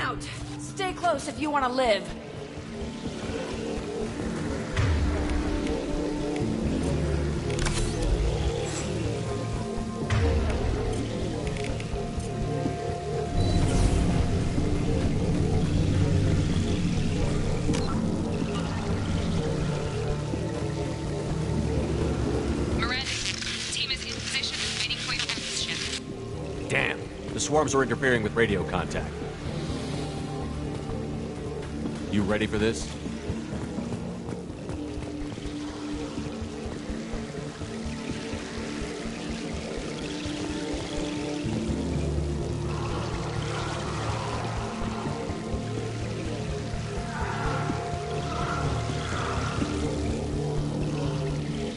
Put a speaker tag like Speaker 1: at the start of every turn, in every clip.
Speaker 1: out. Stay close if you want to live.
Speaker 2: The swarms are interfering with radio contact. You ready for this?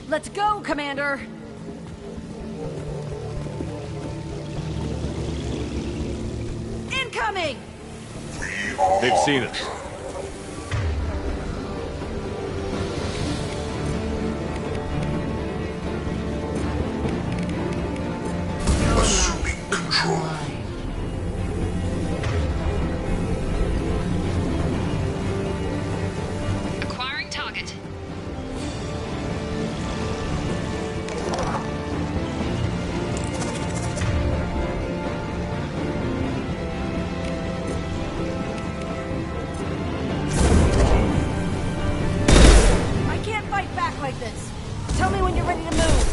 Speaker 1: Let's go, Commander! Incoming!
Speaker 2: They've seen us.
Speaker 3: Assuming control.
Speaker 4: Acquiring target.
Speaker 1: Like this. Tell me when you're ready to move.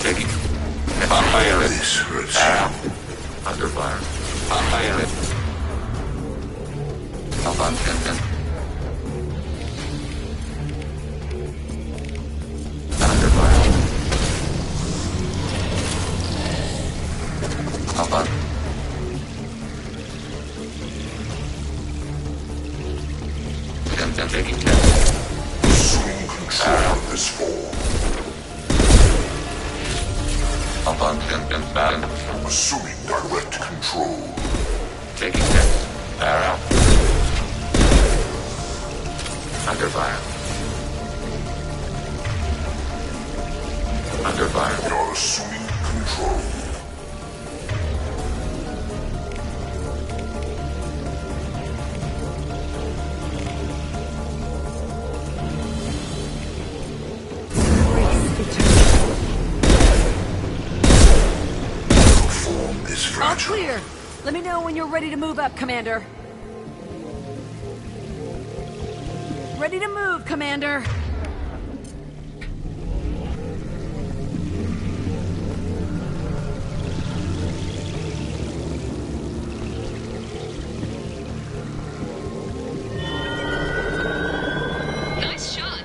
Speaker 3: Taking fire. This hurts you. Under fire. Fire it. Up on 10. Under fire. Up on. Taking assuming control of this form. Abundant and assuming direct control. Taking steps. Barrel. Under fire. Under fire. You're assuming control.
Speaker 1: All clear. Let me know when you're ready to move up, Commander. Ready to move, Commander.
Speaker 4: Nice shot.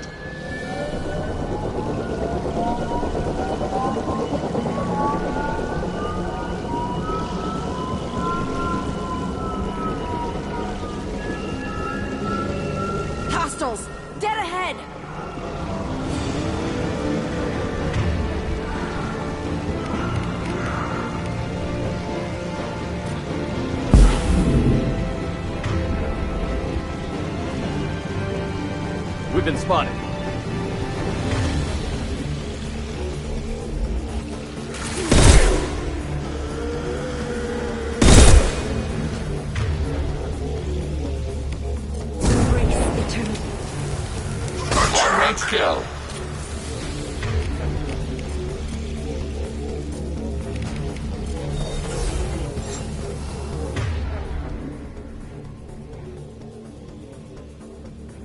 Speaker 1: Hostiles! Dead ahead!
Speaker 2: We've been spotted.
Speaker 3: Range kill.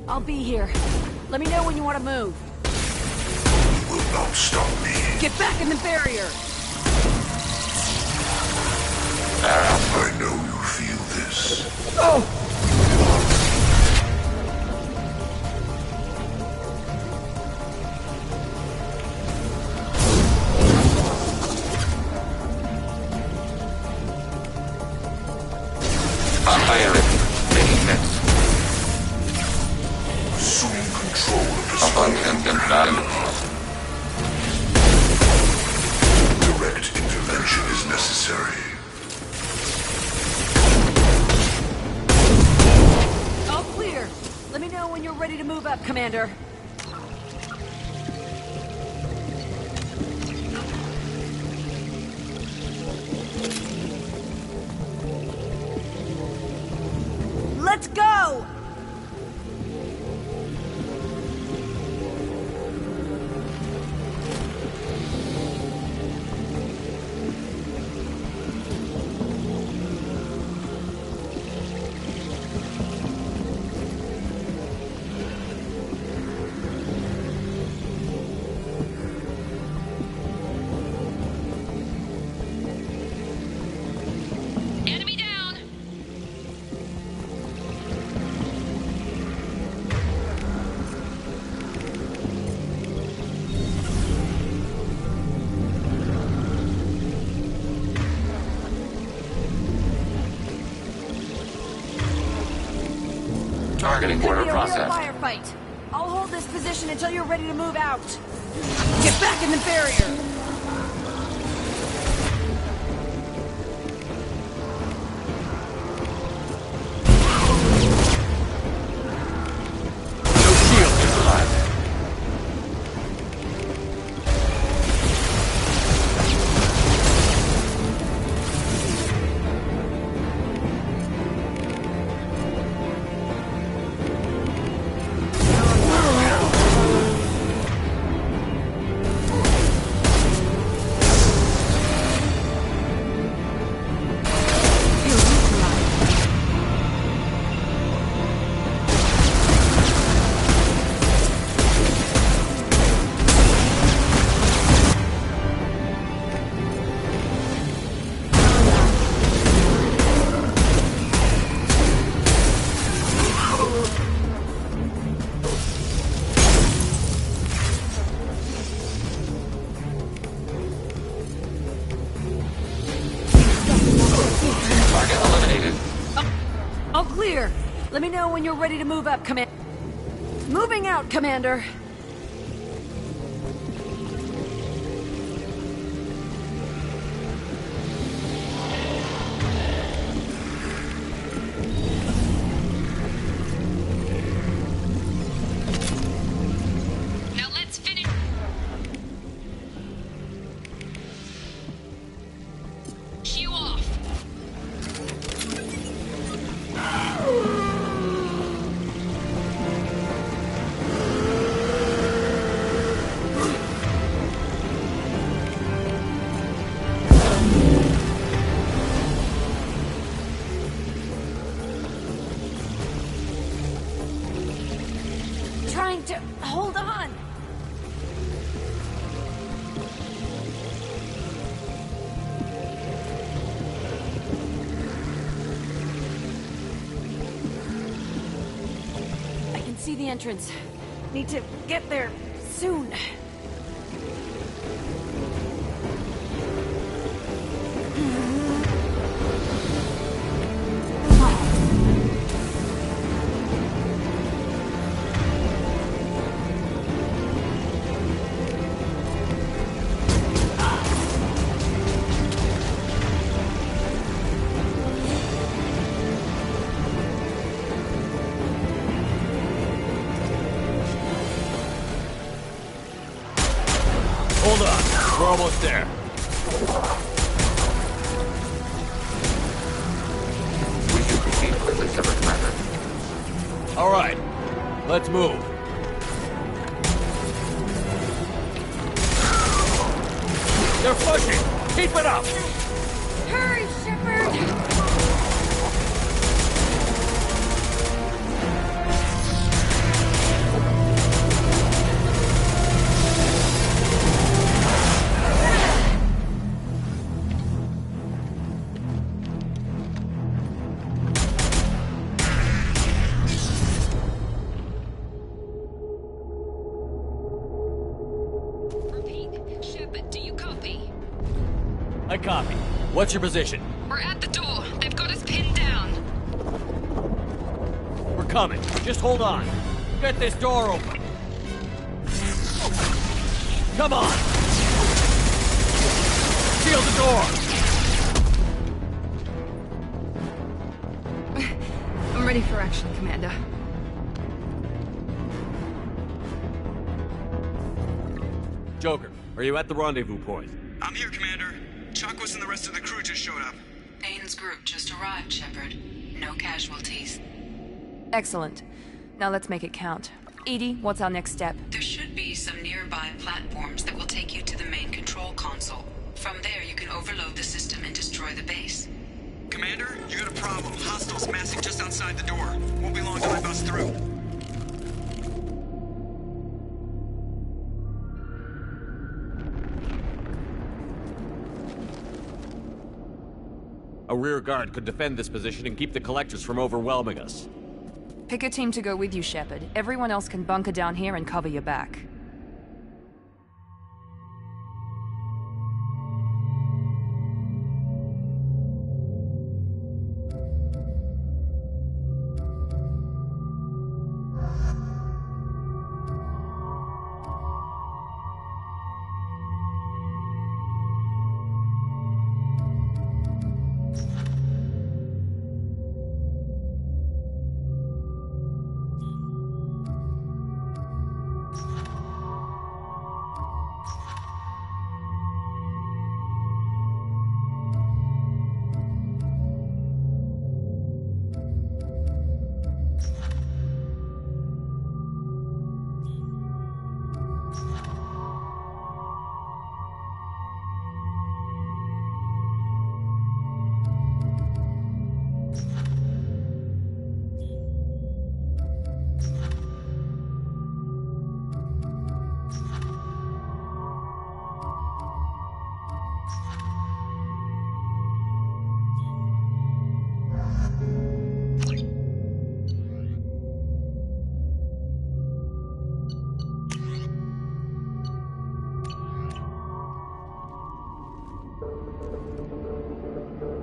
Speaker 1: I'll be here. Let me know when you want to move.
Speaker 3: You will not stop me.
Speaker 1: Get back in the barrier!
Speaker 3: I know you feel this.
Speaker 1: Oh!
Speaker 3: Fire it. Taking next. Assuming control of this abundant and value. Direct intervention is necessary.
Speaker 1: All clear. Let me know when you're ready to move up, Commander. Let's go!
Speaker 4: Enemy down.
Speaker 3: Targeting
Speaker 1: Could
Speaker 3: order
Speaker 1: be a real
Speaker 3: processed.
Speaker 1: firefight. I'll hold this position until you're ready to move out. Get back in the barrier!
Speaker 3: No shield neutralized. Target eliminated.
Speaker 1: All clear. Let me know when you're ready to move up, Moving out, Commander.
Speaker 4: Now let's finish. You off.
Speaker 1: Trying to hold on. I can see the entrance. Need to get there soon.
Speaker 2: Hold on. We're almost there.
Speaker 3: We should proceed quickly, Shepard Commander.
Speaker 2: All right. Let's move. They're pushing. Keep it up.
Speaker 1: Hurry, Shepard!
Speaker 4: Repeat. Shepard, do you copy?
Speaker 2: I copy. What's your position?
Speaker 4: We're at the door. They've got us pinned down.
Speaker 2: We're coming. Just hold on. Get this door open. Come on. Seal the door.
Speaker 1: I'm ready for action, Commander.
Speaker 2: Joker, are you at the rendezvous point?
Speaker 5: I'm here, Commander. Chakwas and the rest of the crew just showed up.
Speaker 6: Bane's group just arrived, Shepard. No casualties. Excellent. Now let's make it count. Edie, what's our next step?
Speaker 7: There should be some nearby platforms that will take you to the main control console. From there, you can overload the system and destroy the base.
Speaker 5: Commander, you got a problem. Hostiles massing just outside the door. Won't be long till I bust through.
Speaker 2: A rear guard could defend this position and keep the collectors from overwhelming us.
Speaker 6: Pick a team to go with you, Shepard. Everyone else can bunker down here and cover your back.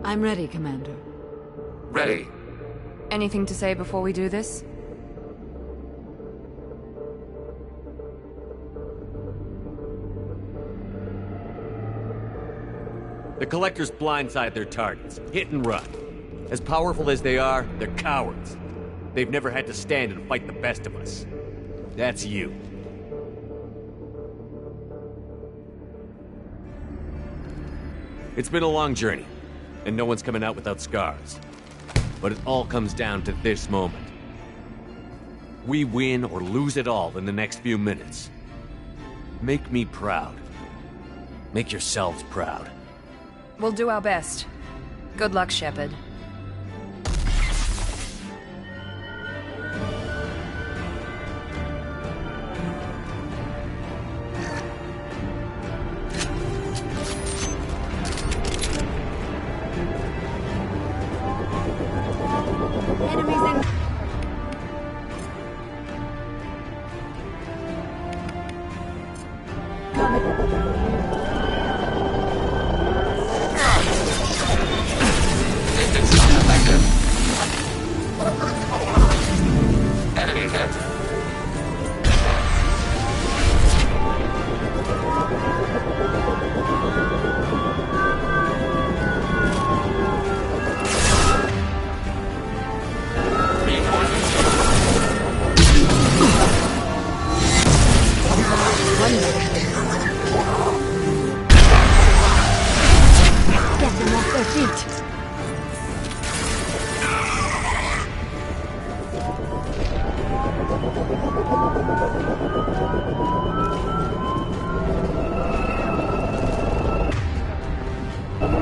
Speaker 1: I'm ready, Commander.
Speaker 8: Ready.
Speaker 6: Anything to say before we do this?
Speaker 2: The collectors blindside their targets, hit and run. As powerful as they are, they're cowards. They've never had to stand and fight the best of us. That's you. It's been a long journey, and no one's coming out without scars. But it all comes down to this moment. We win or lose it all in the next few minutes. Make me proud. Make yourselves proud.
Speaker 6: We'll do our best. Good luck, Shepard.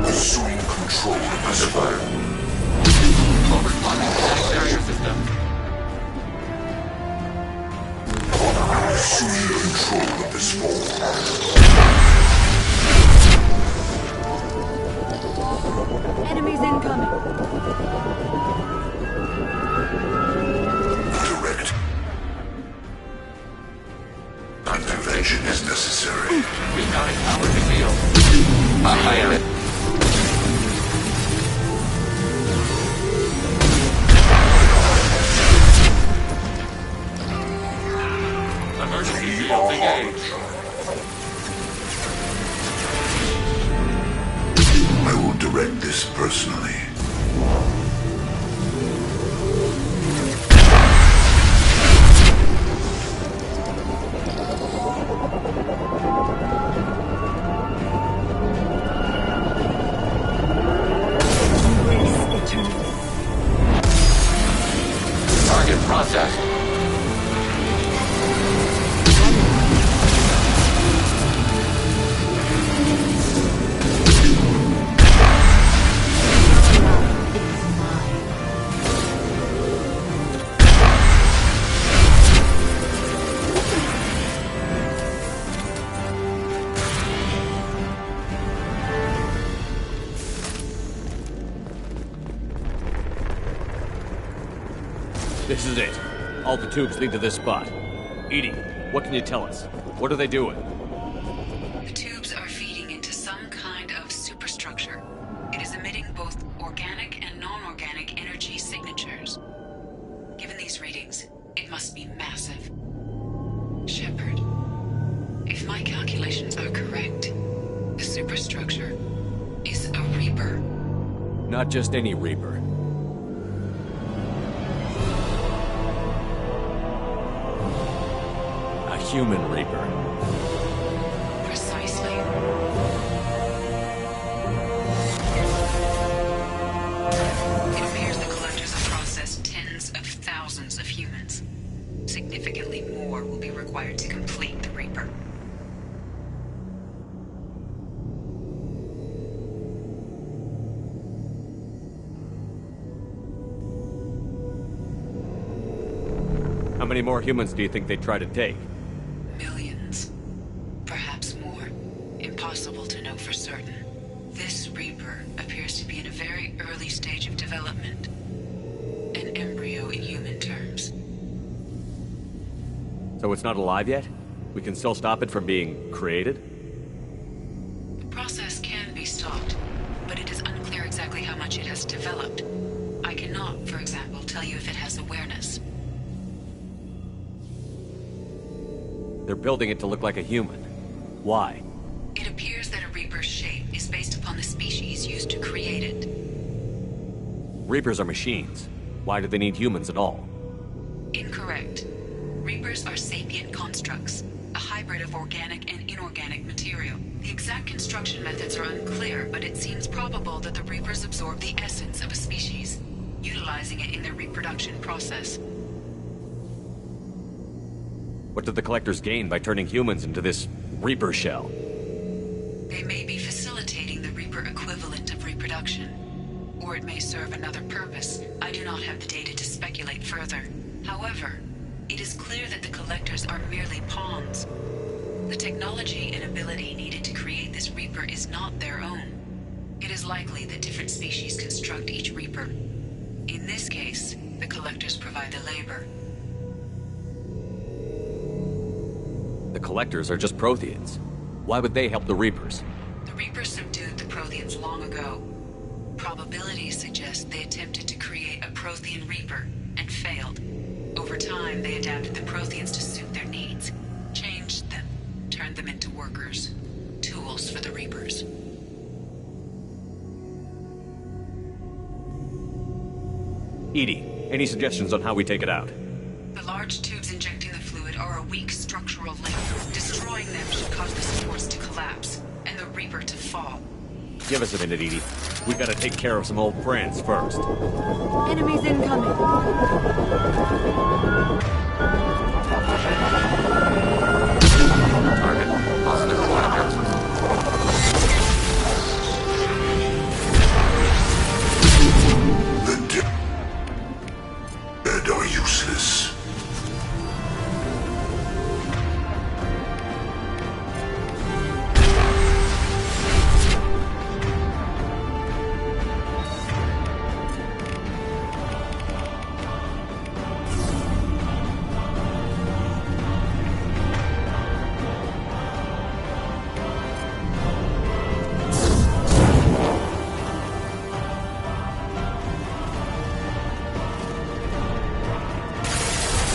Speaker 3: Assuming control of this fire.
Speaker 8: Barrier system.
Speaker 3: Assuming control of this fire.
Speaker 1: Enemies incoming.
Speaker 3: Direct. Intervention is necessary.
Speaker 8: Recounting power to field. Behind it. Emergency field engaged.
Speaker 3: I will direct this personally.
Speaker 8: Target
Speaker 2: This is it. All the tubes lead to this spot. Edie, what can you tell us? What are they doing?
Speaker 7: The tubes are feeding into some kind of superstructure. It is emitting both organic and non-organic energy signatures. Given these readings, it must be massive. Shepard, if my calculations are correct, the superstructure is a Reaper.
Speaker 2: Not just any Reaper. A human Reaper.
Speaker 7: Precisely. It appears the collectors have processed tens of thousands of humans. Significantly more will be required to complete the Reaper.
Speaker 2: How many more humans do you think they'd try to take?
Speaker 7: Millions. Perhaps more. Impossible to know for certain. This Reaper appears to be in a very early stage of development. An embryo in human terms.
Speaker 2: So it's not alive yet? We can still stop it from being created?
Speaker 7: The process can be stopped, but it is unclear exactly how much it has developed. I cannot, for example, tell you if it has awareness.
Speaker 2: They're building it to look like a human. Why?
Speaker 7: It appears that a Reaper's shape is based upon the species used to create it.
Speaker 2: Reapers are machines. Why do they need humans at all?
Speaker 7: Incorrect. Reapers are sapient constructs, a hybrid of organic and inorganic material. The exact construction methods are unclear, but it seems probable that the Reapers absorb the essence of a species, utilizing it in their reproduction process.
Speaker 2: What do the collectors gain by turning humans into this Reaper shell?
Speaker 7: They may be facilitating the Reaper equivalent of reproduction, or it may serve another purpose. I do not have the data to speculate further. However, it is clear that the collectors are merely pawns. The technology and ability needed to create this Reaper is not their own. It is likely that different species construct each Reaper. In this case, the collectors provide the labor.
Speaker 2: The collectors are just Protheans. Why would they help the Reapers?
Speaker 7: The Reapers subdued the Protheans long ago. Probabilities suggest they attempted to create a Prothean Reaper and failed. Over time, they adapted the Protheans to suit their needs, changed them, turned them into workers, tools for the Reapers.
Speaker 2: Edie, any suggestions on how we take it out?
Speaker 7: The large tubes injecting the fluid are a weak structural link. Destroying them should cause the supports to collapse, and the Reaper to fall.
Speaker 2: Give us a minute, Edie. We gotta take care of some old friends first.
Speaker 1: Enemies incoming.
Speaker 8: Target. Positive collector.
Speaker 3: The dead are useless.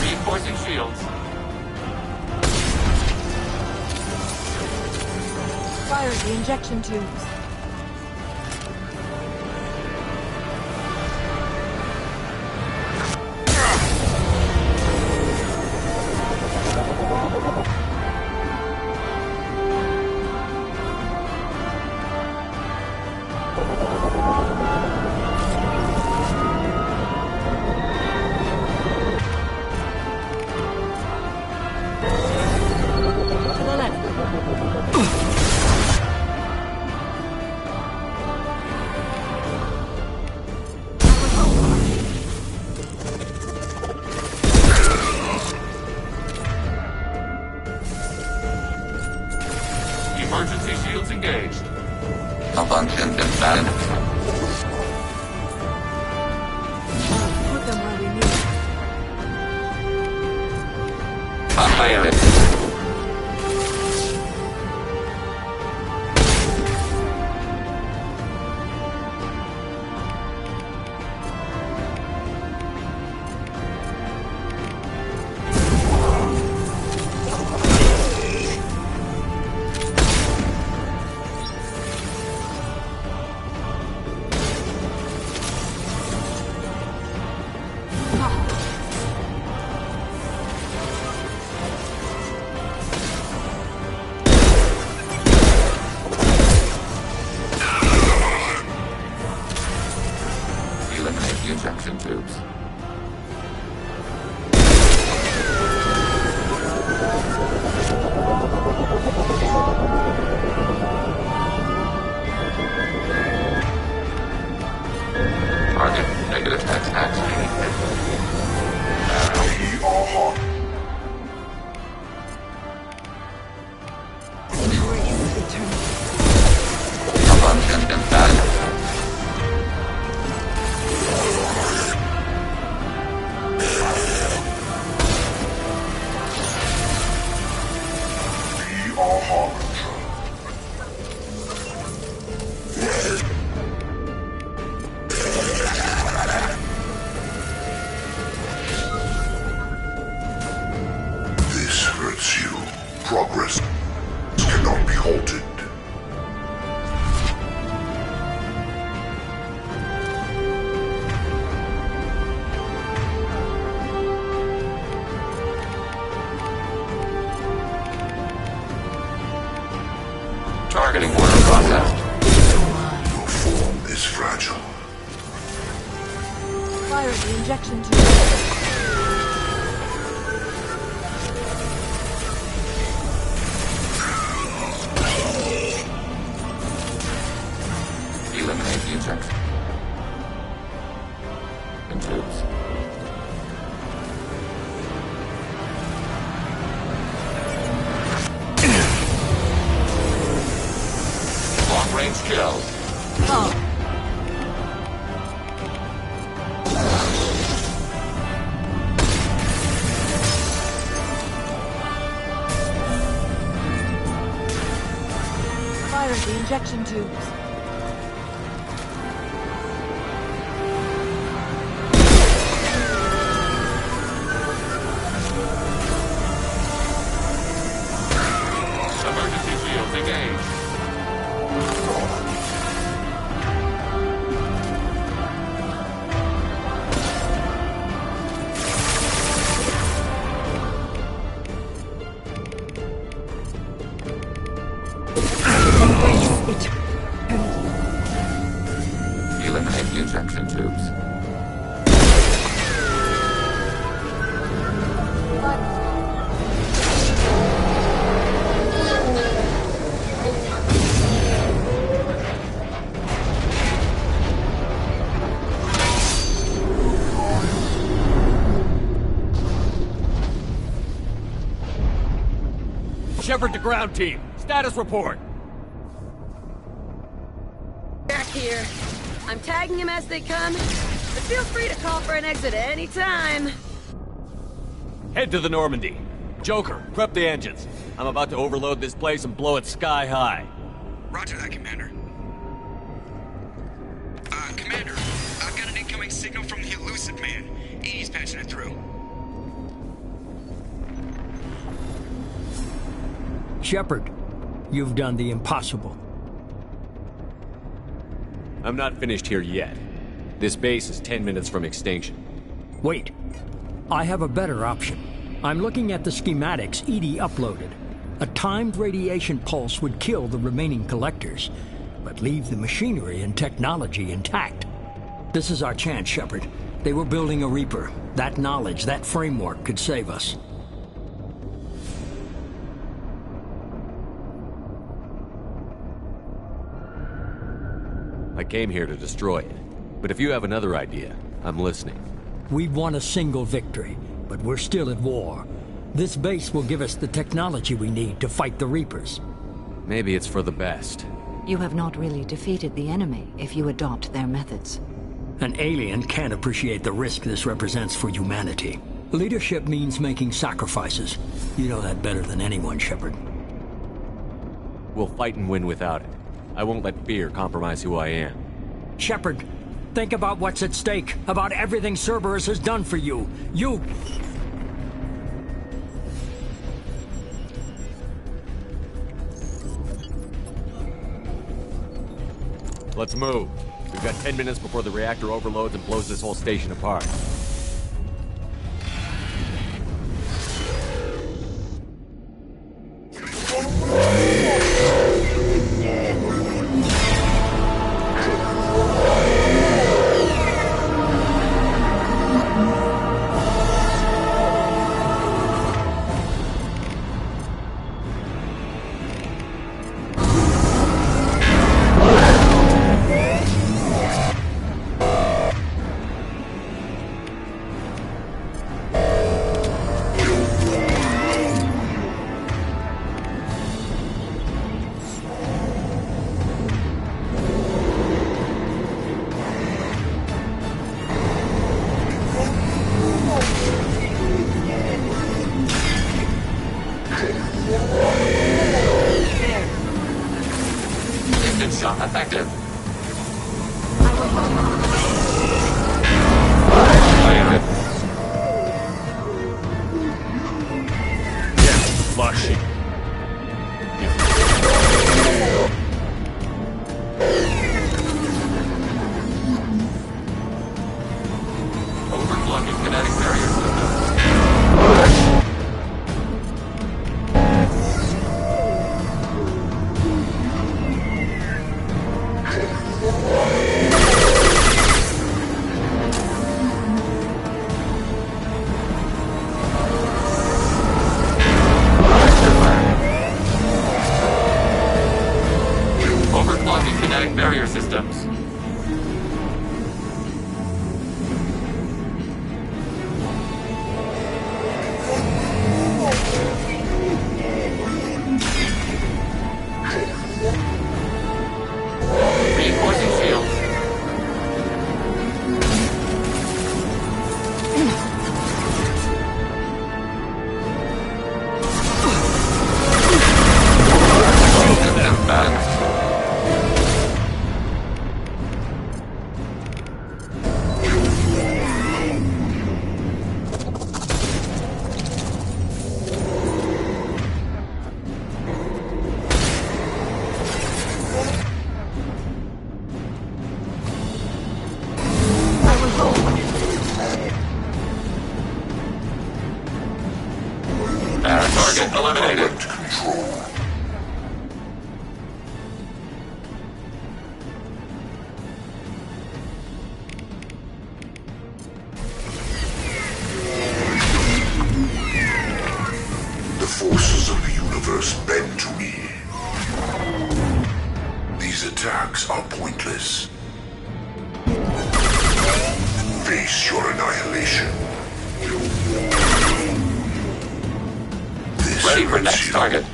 Speaker 8: Reinforcing shields.
Speaker 1: Fire the injection tubes. To the left.
Speaker 8: Emergency shields engaged.
Speaker 9: Malfunction confirmed.
Speaker 1: Put them where we need.
Speaker 8: pirate. Eliminate the injection tubes. Target negative X-axis.
Speaker 3: We are hot.
Speaker 9: Abundant and valid.
Speaker 3: We are harbinger. This hurts you. Progress cannot be halted.
Speaker 9: Targeting order processed.
Speaker 3: Your form is fragile.
Speaker 1: Fire the injection tube.
Speaker 9: Eliminate the injection. And tubes. Long range kills.
Speaker 1: Oh. Fire the injection tubes.
Speaker 8: Emergency shields engaged.
Speaker 9: Eliminate the injection tubes.
Speaker 2: Shepard to ground team. Status report.
Speaker 1: Back here. I'm tagging him as they come, but feel free to call for an exit at any time.
Speaker 2: Head to the Normandy. Joker, prep the engines. I'm about to overload this place and blow it sky high.
Speaker 5: Roger that, Commander. Commander, I've got an incoming signal from the elusive man. He's patching it through.
Speaker 10: Shepard, you've done the impossible.
Speaker 2: I'm not finished here yet. This base is 10 minutes from extinction.
Speaker 10: Wait, I have a better option. I'm looking at the schematics Edie uploaded. A timed radiation pulse would kill the remaining collectors, but leave the machinery and technology intact. This is our chance, Shepard. They were building a Reaper. That knowledge, that framework could save us.
Speaker 2: I came here to destroy it. But if you have another idea, I'm listening.
Speaker 10: We've won a single victory, but we're still at war. This base will give us the technology we need to fight the Reapers.
Speaker 2: Maybe it's for the best.
Speaker 11: You have not really defeated the enemy if you adopt their methods.
Speaker 10: An alien can't appreciate the risk this represents for humanity. Leadership means making sacrifices. You know that better than anyone, Shepard.
Speaker 2: We'll fight and win without it. I won't let fear compromise who I am.
Speaker 10: Shepard, think about what's at stake, about everything Cerberus has done for you. You...
Speaker 2: Let's move. We've got 10 minutes before the reactor overloads and blows this whole station apart.
Speaker 9: Shot effective.
Speaker 2: Yeah, lost sheep.
Speaker 9: Overflowing kinetic barrier systems. Kinetic barrier systems. Reinforcing shields. Target eliminated.
Speaker 3: Control. The forces of the universe bend to me. These attacks are pointless. Face your annihilation.
Speaker 9: Ready for next target.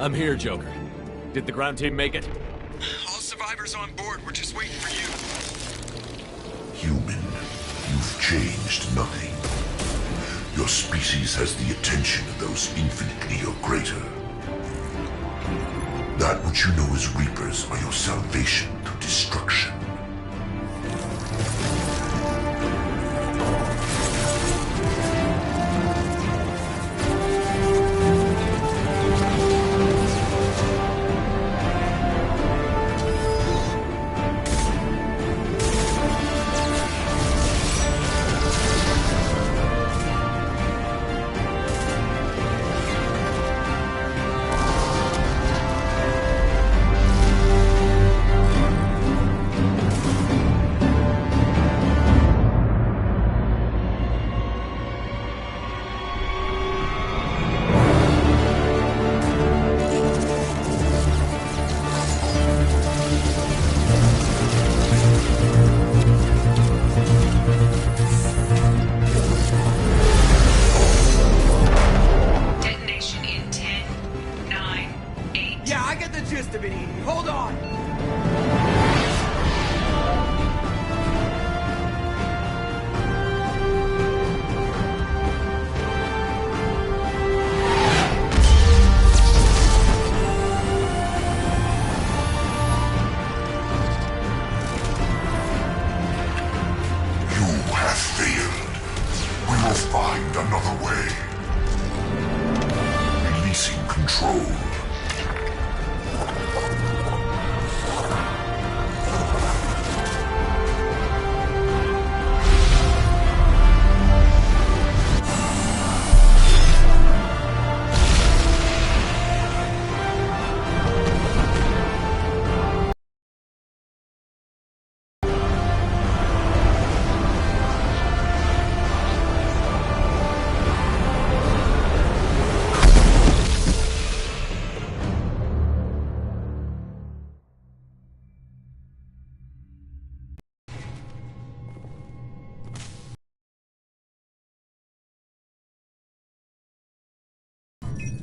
Speaker 2: I'm here, Joker. Did the ground team make it?
Speaker 5: All survivors on board. We're just waiting for you.
Speaker 3: Human, you've changed nothing. Your species has the attention of those infinitely or greater. That which you know as Reapers are your salvation to destruction.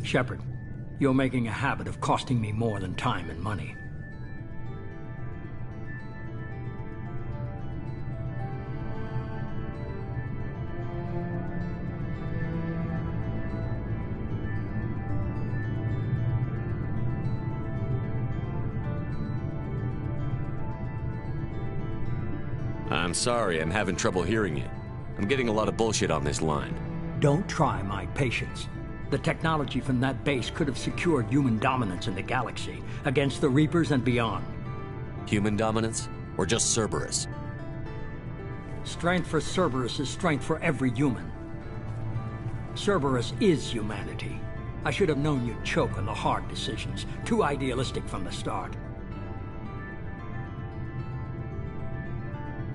Speaker 10: Shepard, you're making a habit of costing me more than time and money.
Speaker 2: I'm sorry, I'm having trouble hearing you. I'm getting a lot of bullshit on this line.
Speaker 10: Don't try my patience. The technology from that base could have secured human dominance in the galaxy against the Reapers and beyond.
Speaker 2: Human dominance? Or just Cerberus?
Speaker 10: Strength for Cerberus is strength for every human. Cerberus is humanity. I should have known you'd choke on the hard decisions. Too idealistic from the start.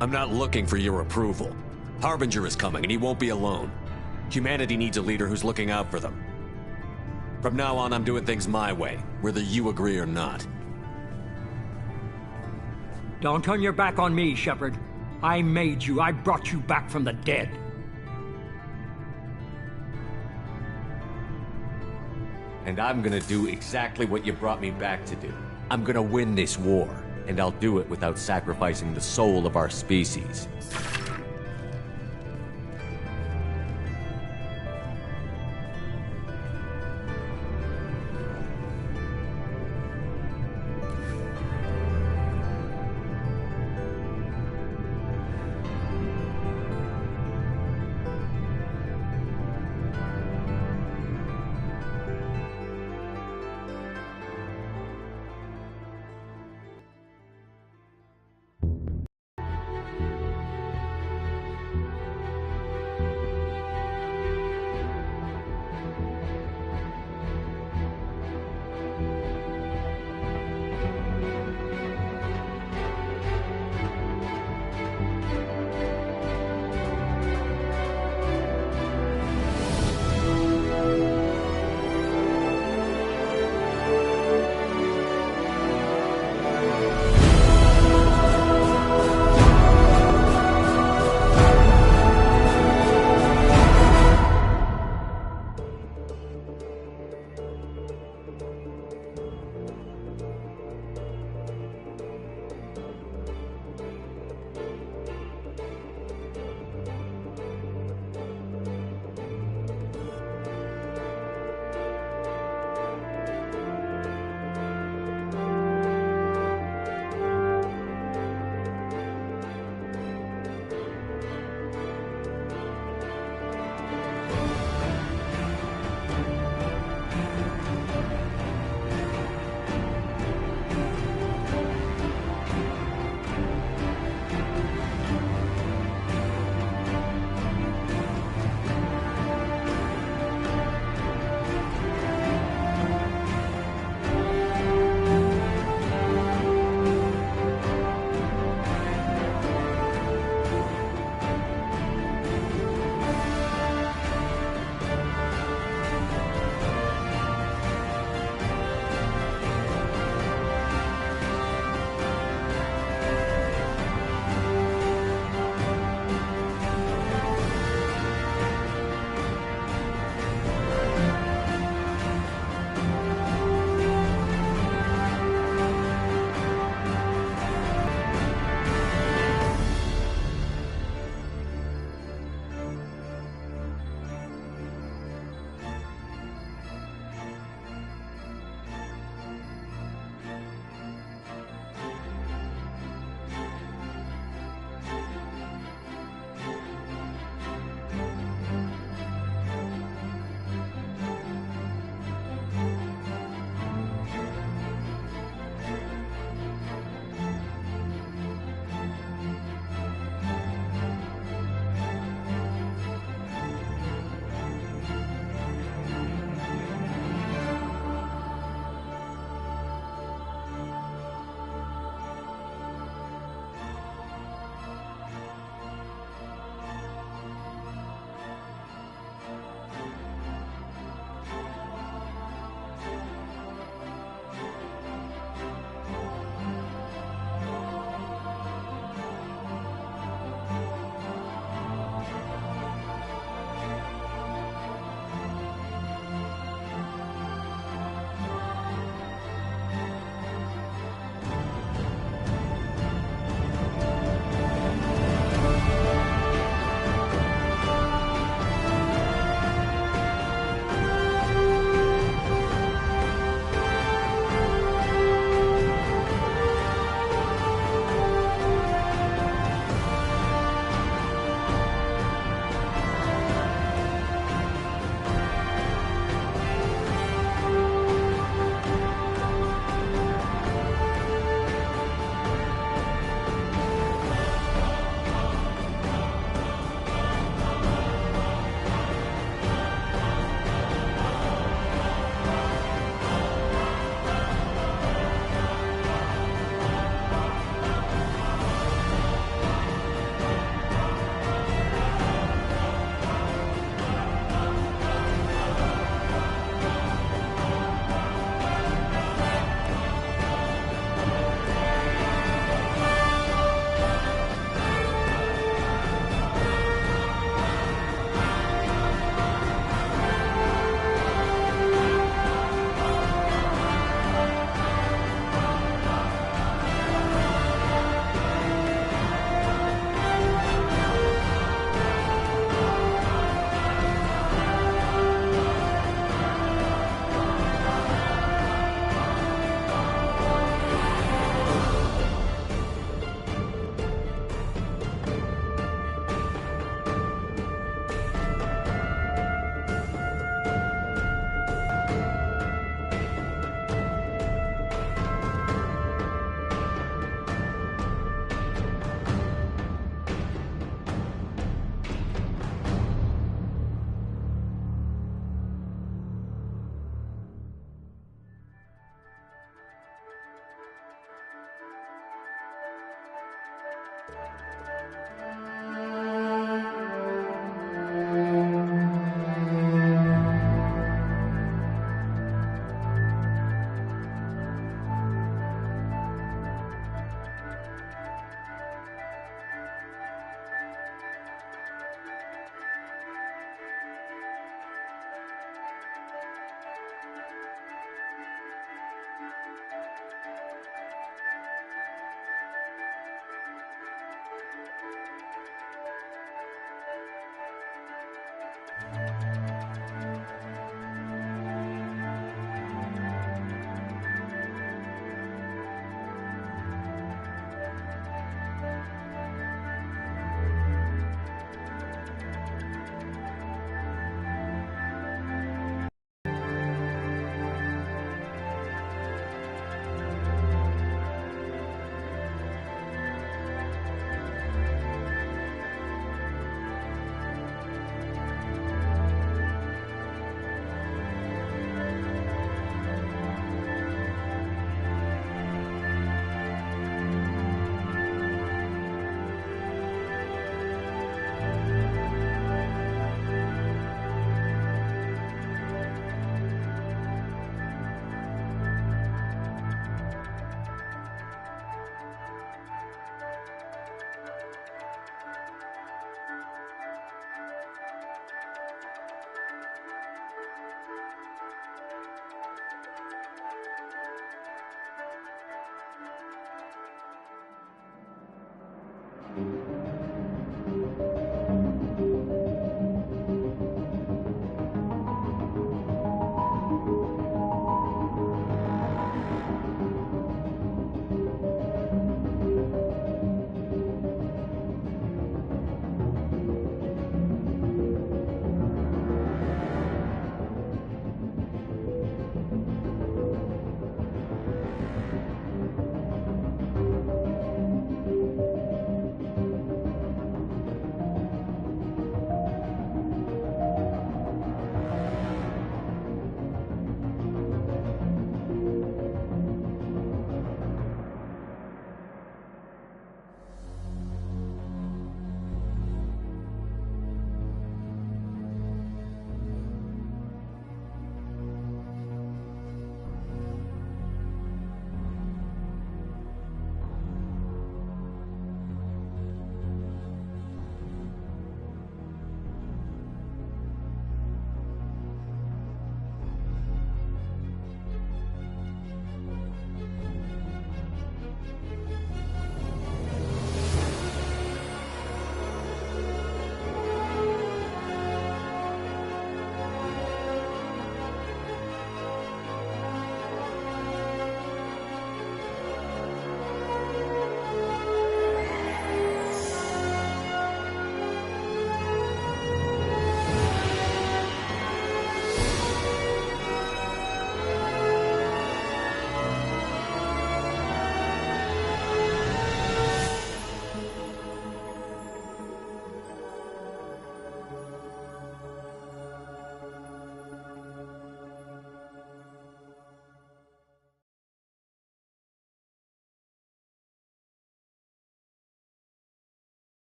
Speaker 2: I'm not looking for your approval. Harbinger is coming, and he won't be alone. Humanity needs a leader who's looking out for them. From now on, I'm doing things my way, whether you agree or not.
Speaker 10: Don't turn your back on me, Shepard. I made you. I brought you back from the dead.
Speaker 2: And I'm gonna do exactly what you brought me back to do. I'm gonna win this war, and I'll do it without sacrificing the soul of our species.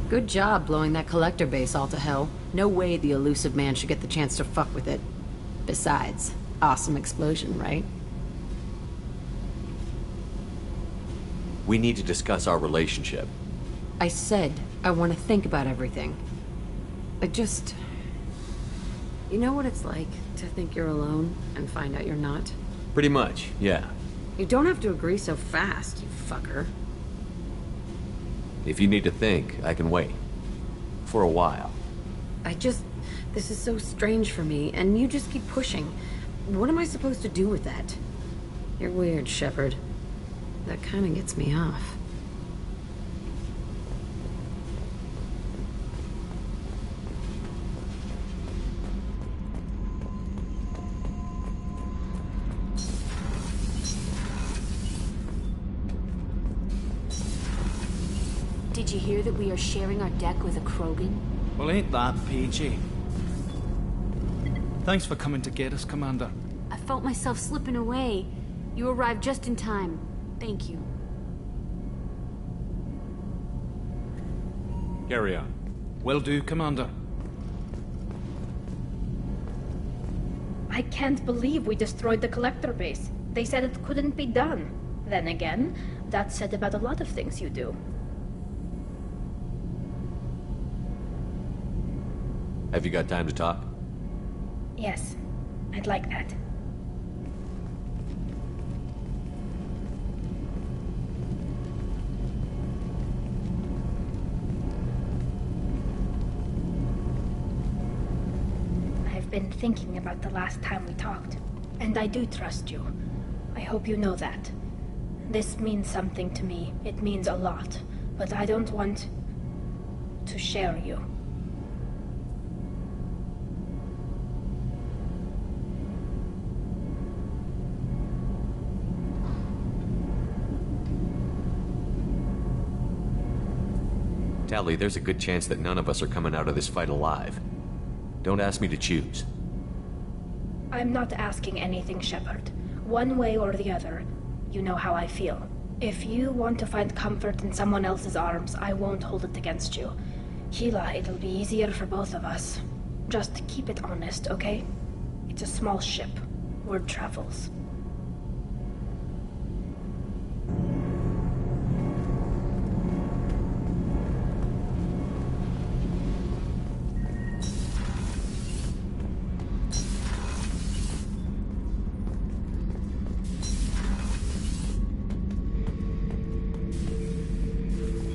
Speaker 1: Good job blowing that collector base all to hell. No way the elusive man should get the chance to fuck with it. Besides, awesome explosion, right?
Speaker 2: We need to discuss our relationship.
Speaker 1: I said I want to think about everything. I just... You know what it's like to think you're alone and find out you're not?
Speaker 2: Pretty much, yeah.
Speaker 1: You don't have to agree so fast, you fucker.
Speaker 2: If you need to think, I can wait. For a while.
Speaker 1: This is so strange for me, and you just keep pushing. What am I supposed to do with that? You're weird, Shepard. That kind of gets me off.
Speaker 12: Did you hear that we are sharing our deck with a Krogan?
Speaker 13: Well, ain't that peachy? Thanks for coming to get us, Commander.
Speaker 12: I felt myself slipping away. You arrived just in time. Thank you.
Speaker 2: Carry on.
Speaker 13: Will do, Commander.
Speaker 14: I can't believe we destroyed the collector base. They said it couldn't be done. Then again, that's said about a lot of things you do.
Speaker 2: Have you got time to talk?
Speaker 14: Yes, I'd like that. I've been thinking about the last time we talked, and I do trust you. I hope you know that. This means something to me. It means a lot, but I don't want to share you.
Speaker 2: Tali, there's a good chance that none of us are coming out of this fight alive. Don't ask me to choose.
Speaker 14: I'm not asking anything, Shepard. One way or the other, you know how I feel. If you want to find comfort in someone else's arms, I won't hold it against you. Hila, it'll be easier for both of us. Just keep it honest, okay? It's a small ship. Word travels.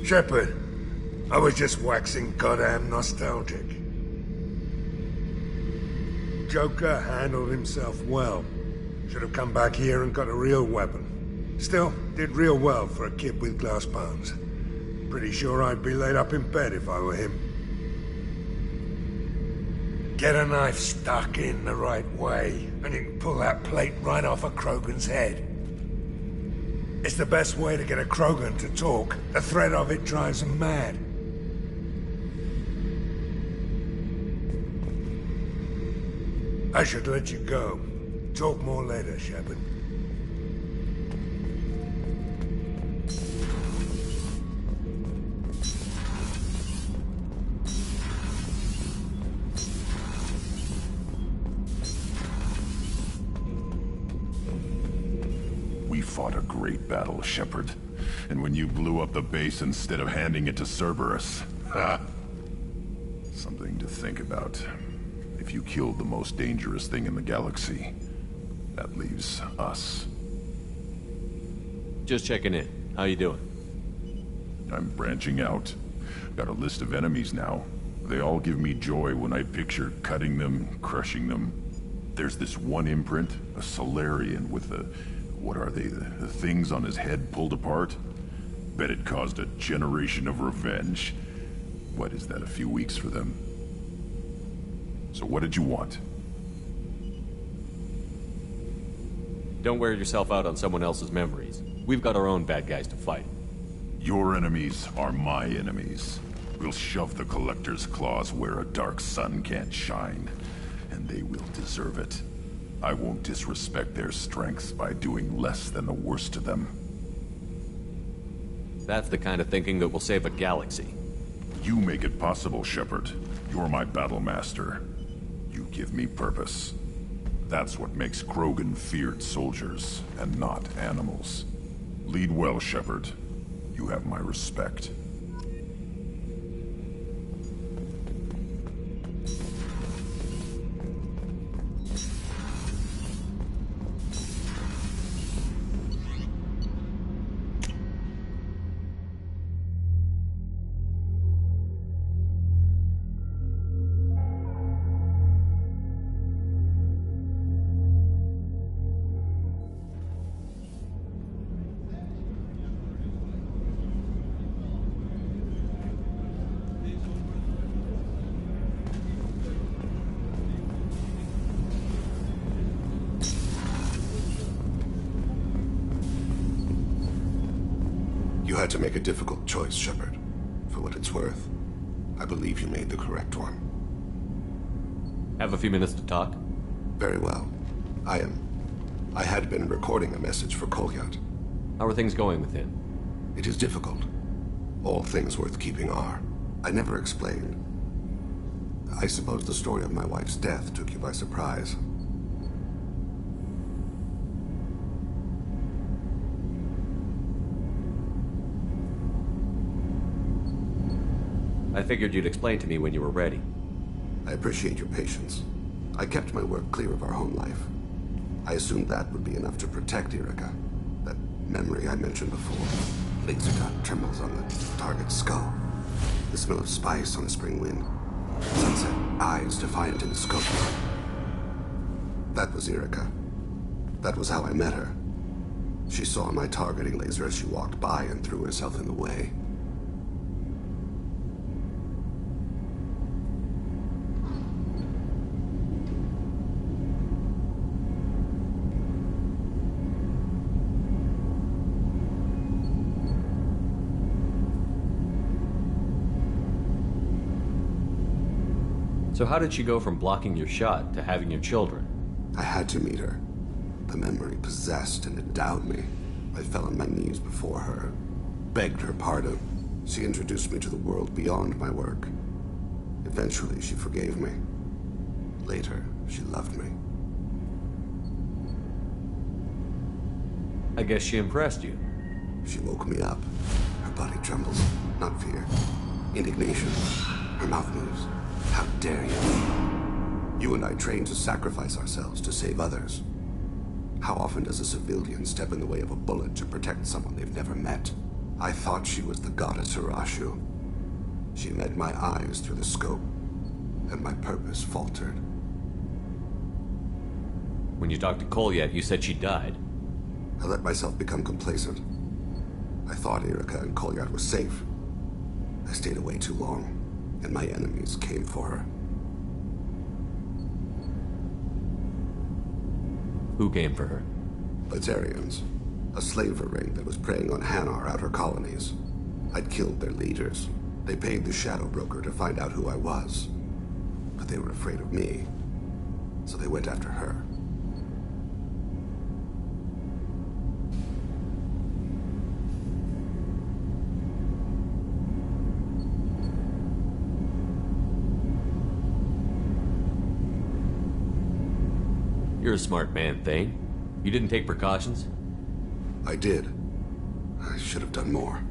Speaker 15: Shepard, I was just waxing goddamn nostalgic. Joker handled himself well. Should have come back here and got a real weapon. Still, did real well for a kid with glass bones. Pretty sure I'd be laid up in bed if I were him. Get a knife stuck in the right way, and you can pull that plate right off a Krogan's head. It's the best way to get a Krogan to talk. The threat of it drives them mad. I should let you go. Talk more later, Shepard.
Speaker 3: We fought a great battle, Shepard. And when you blew up the base instead of handing it to Cerberus, ha! Something to think about. If you killed the most dangerous thing in the galaxy, that leaves us.
Speaker 2: Just checking in. How you doing?
Speaker 3: I'm branching out. Got a list of enemies now. They all give me joy when I picture cutting them, crushing them. There's this one imprint, a Solarian with the... what are they? The things on his head pulled apart? Bet it caused a generation of revenge. What is that, a few weeks for them? So what did you want?
Speaker 2: Don't wear yourself out on someone else's memories. We've got our own bad guys to fight.
Speaker 3: Your enemies are my enemies. We'll shove the Collector's claws where a dark sun can't shine. And they will deserve it. I won't disrespect their strengths by doing less than the worst of them.
Speaker 2: That's the kind of thinking that will save a galaxy.
Speaker 3: You make it possible, Shepard. You're my battle master. You give me purpose. That's what makes Krogan feared soldiers, and not animals. Lead well, Shepard. You have my respect.
Speaker 16: You had to make a difficult choice, Shepard. For what it's worth, I believe you made the correct one.
Speaker 2: Have a few minutes to talk?
Speaker 16: Very well. I had been recording a message for Kolyat.
Speaker 2: How are things going with him?
Speaker 16: It is difficult. All things worth keeping are. I never explained. I suppose the story of my wife's death took you by surprise.
Speaker 2: I figured you'd explain to me when you were ready.
Speaker 16: I appreciate your patience. I kept my work clear of our home life. I assumed that would be enough to protect Erica. That memory I mentioned before. Laser dot trembles on the target's skull. The smell of spice on a spring wind. Sunset, eyes defiant in the scope. That was Erica. That was how I met her. She saw my targeting laser as she walked by and threw herself in the way.
Speaker 2: So how did she go from blocking your shot to having your children?
Speaker 16: I had to meet her. The memory possessed and endowed me. I fell on my knees before her, begged her pardon. She introduced me to the world beyond my work. Eventually, she forgave me. Later, she loved me.
Speaker 2: I guess she impressed you.
Speaker 16: She woke me up. Her body trembles. Not fear. Indignation. Her mouth moves. How dare you? You and I trained to sacrifice ourselves to save others. How often does a civilian step in the way of a bullet to protect someone they've never met? I thought she was the goddess Hirashu. She met my eyes through the scope, and my purpose faltered.
Speaker 2: When you talked to Kolyat, you said she died.
Speaker 16: I let myself become complacent. I thought Erica and Kolyat were safe. I stayed away too long, and my enemies came for her.
Speaker 2: Who came for her?
Speaker 16: Batarians. A slaver ring that was preying on Hanar outer colonies. I'd killed their leaders. They paid the Shadow Broker to find out who I was. But they were afraid of me, so they went after her.
Speaker 2: You're a smart man, Thane. You didn't take precautions?
Speaker 16: I did. I should have done more.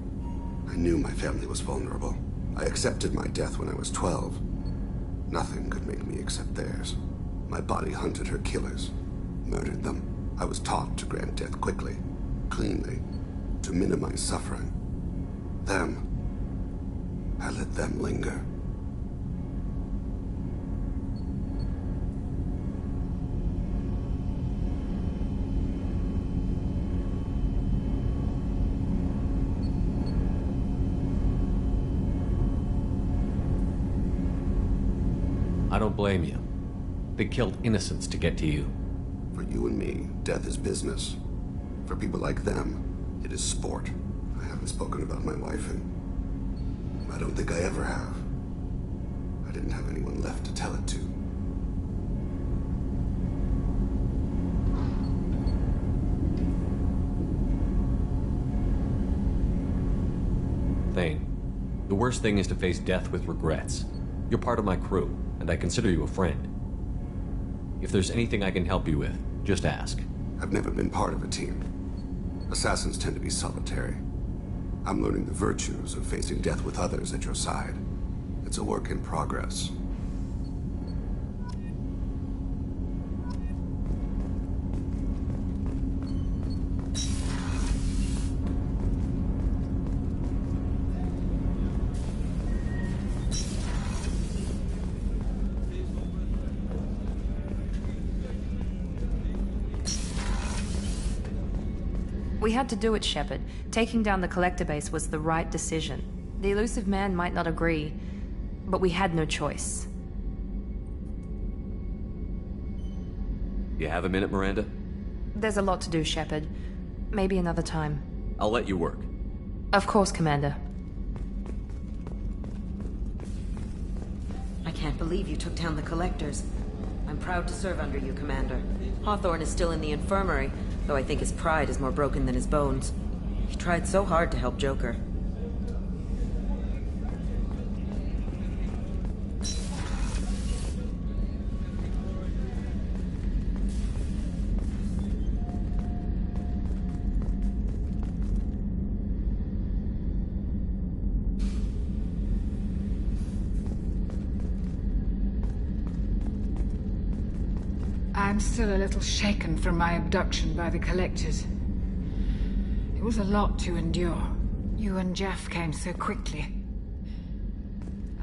Speaker 16: I knew my family was vulnerable. I accepted my death when I was 12. Nothing could make me accept theirs. My body hunted her killers, murdered them. I was taught to grant death quickly, cleanly, to minimize suffering. Them, I let them linger.
Speaker 2: I don't blame you. They killed innocents to get to you.
Speaker 16: For you and me, death is business. For people like them, it is sport. I haven't spoken about my wife, and I don't think I ever have. I didn't have anyone left to tell it to.
Speaker 2: Thane, The worst thing is to face death with regrets. You're part of my crew, and I consider you a friend. If there's anything I can help you with, just ask.
Speaker 16: I've never been part of a team. Assassins tend to be solitary. I'm learning the virtues of facing death with others at your side. It's a work in progress.
Speaker 6: We had to do it, Shepard. Taking down the collector base was the right decision. The elusive man might not agree, but we had no choice.
Speaker 2: You have a minute, Miranda?
Speaker 6: There's a lot to do, Shepard. Maybe another time.
Speaker 2: I'll let you work.
Speaker 6: Of course, Commander.
Speaker 17: I can't believe you took down the collectors. I'm proud to serve under you, Commander. Hawthorne is still in the infirmary, though I think his pride is more broken than his bones. He tried so hard to help Joker.
Speaker 18: I'm still a little shaken from my abduction by the Collectors. It was a lot to endure. You and Jeff came so quickly.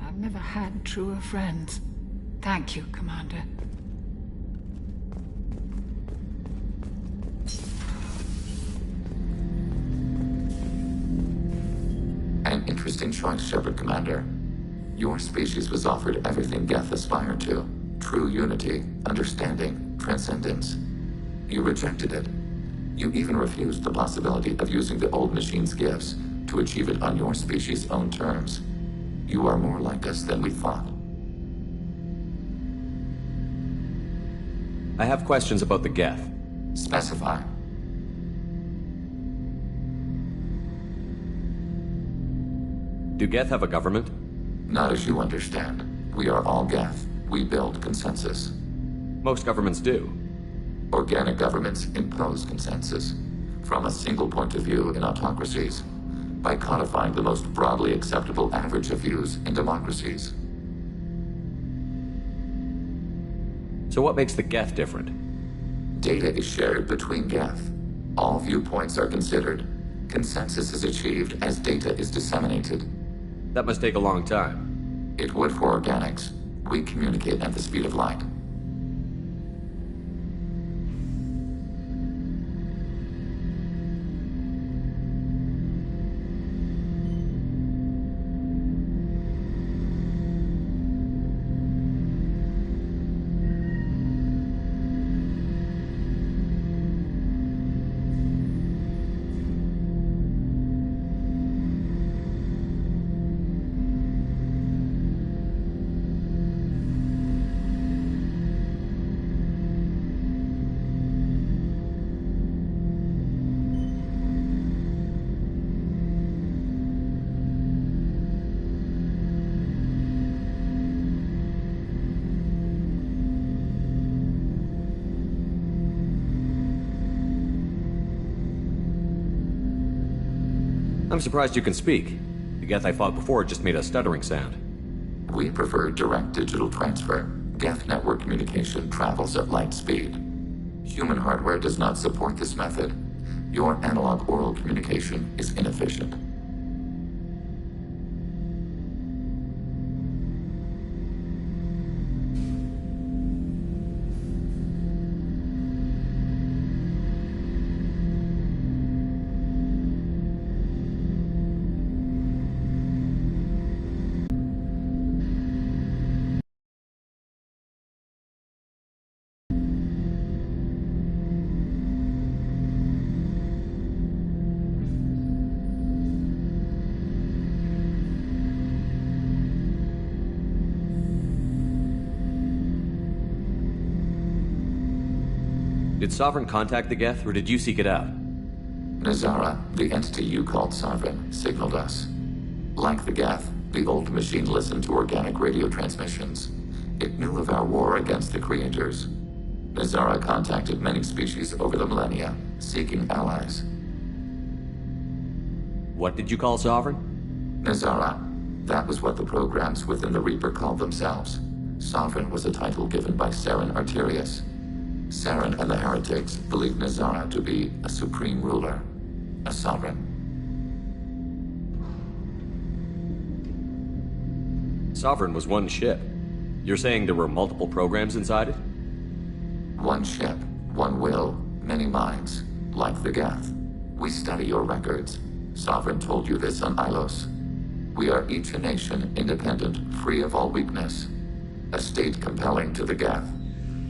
Speaker 18: I've never had truer friends. Thank you, Commander.
Speaker 8: An interesting choice, Shepard, Commander. Your species was offered everything Geth aspired to. True unity, understanding, transcendence. You rejected it. You even refused the possibility of using the old machine's gifts to achieve it on your species' own terms. You are more like us than we thought.
Speaker 2: I have questions about the Geth.
Speaker 8: Specify.
Speaker 2: Do Geth have a government?
Speaker 8: Not as you understand. We are all Geth. We build consensus.
Speaker 2: Most governments do.
Speaker 8: Organic governments impose consensus from a single point of view in autocracies by codifying the most broadly acceptable average of views in democracies.
Speaker 2: So what makes the Geth different?
Speaker 8: Data is shared between Geth. All viewpoints are considered. Consensus is achieved as data is disseminated.
Speaker 2: That must take a long time.
Speaker 8: It would for organics. We communicate at the speed of light.
Speaker 2: I'm surprised you can speak. The Geth I fought before just made a stuttering sound.
Speaker 8: We prefer direct digital transfer. Geth network communication travels at light speed. Human hardware does not support this method. Your analog oral communication is inefficient.
Speaker 2: Did Sovereign contact the Geth, or did you seek it out?
Speaker 8: Nazara, the entity you called Sovereign, signaled us. Like the Geth, The old machine listened to organic radio transmissions. It knew of our war against the creators. Nazara contacted many species over the millennia, seeking allies.
Speaker 2: What did you call Sovereign?
Speaker 8: Nazara. That was what the programs within the Reaper called themselves. Sovereign was a title given by Saren Arterius. Saren and the heretics believed Nazara to be a supreme ruler, a sovereign.
Speaker 2: Sovereign was one ship. You're saying there were multiple programs inside it?
Speaker 8: One ship, one will, many minds, like the Geth. We study your records. Sovereign told you this on Ilos. We are each a nation, independent, free of all weakness. A state compelling to the Geth.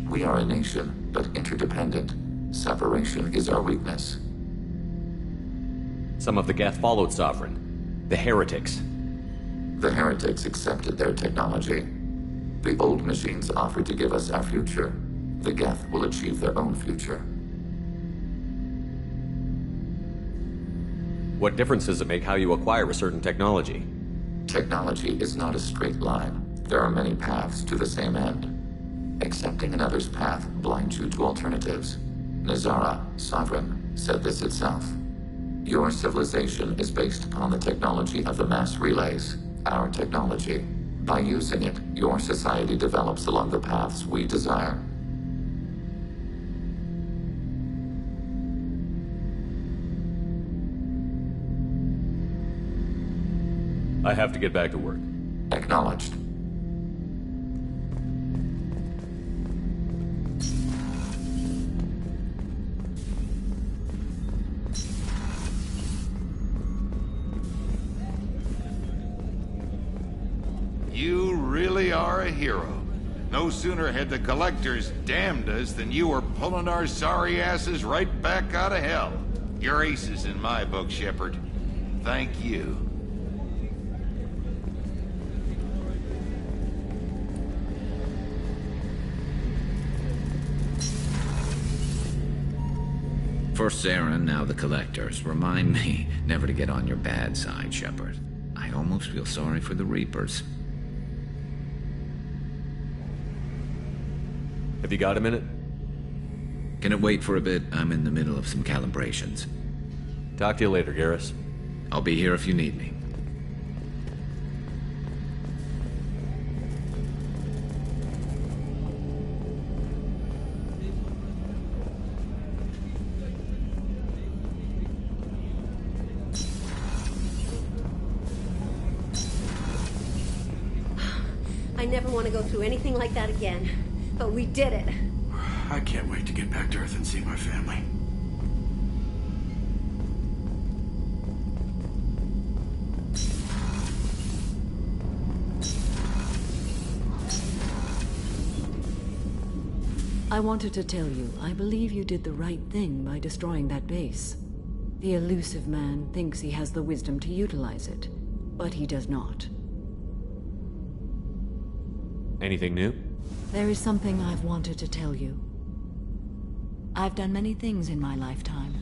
Speaker 8: We are a nation, but interdependent. Separation is our weakness.
Speaker 2: Some of the Geth followed Sovereign. The heretics.
Speaker 8: The heretics accepted their technology. The old machines offered to give us our future. The Geth will achieve their own future.
Speaker 2: What difference does it make how you acquire a certain technology?
Speaker 8: Technology is not a straight line. There are many paths to the same end. Accepting another's path blinds you to alternatives. Nazara, Sovereign, said this itself. Your civilization is based upon the technology of the mass relays, our technology. By using it, your society develops along the paths we desire.
Speaker 2: I have to get back to work.
Speaker 8: Acknowledged.
Speaker 19: You really are a hero. No sooner had the Collectors damned us than you were pulling our sorry asses right back out of hell. You're aces in my book, Shepard. Thank you.
Speaker 20: First Saren, now the Collectors. Remind me never to get on your bad side, Shepard. I almost feel sorry for the Reapers.
Speaker 2: Have you got a minute?
Speaker 20: Can it wait for a bit? I'm in the middle of some calibrations.
Speaker 2: Talk to you later, Garrus.
Speaker 20: I'll be here if you need me.
Speaker 21: I never want to go through anything like that again. But we did it.
Speaker 22: I can't wait to get back to Earth and see my family.
Speaker 11: I wanted to tell you, I believe you did the right thing by destroying that base. The elusive man thinks he has the wisdom to utilize it, but he does not.
Speaker 2: Anything new?
Speaker 11: There is something I've wanted to tell you. I've done many things in my lifetime.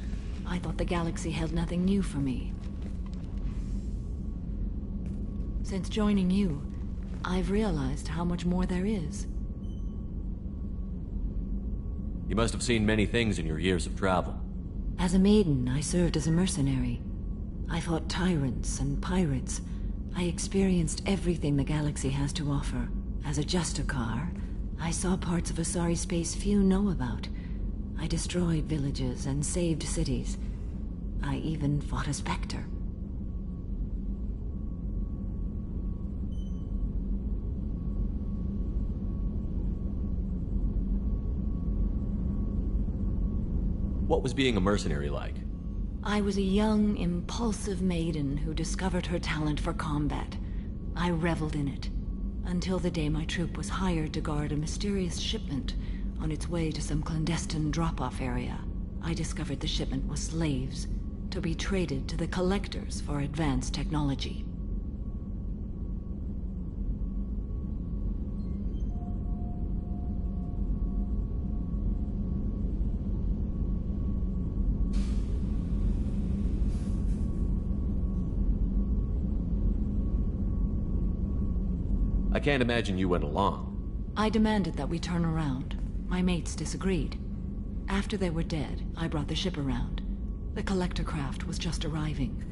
Speaker 11: I thought the galaxy held nothing new for me. Since joining you, I've realized how much more there is.
Speaker 2: You must have seen many things in your years of travel.
Speaker 11: As a maiden, I served as a mercenary. I fought tyrants and pirates. I experienced everything the galaxy has to offer. As a Justicar, I saw parts of Asari space few know about. I destroyed villages and saved cities. I even fought a Spectre.
Speaker 2: What was being a mercenary like?
Speaker 11: I was a young, impulsive maiden who discovered her talent for combat. I reveled in it. Until the day my troop was hired to guard a mysterious shipment on its way to some clandestine drop-off area. I discovered the shipment was slaves, to be traded to the Collectors for advanced technology.
Speaker 2: I can't imagine you went along.
Speaker 11: I demanded that we turn around. My mates disagreed. After they were dead, I brought the ship around. The collector craft was just arriving.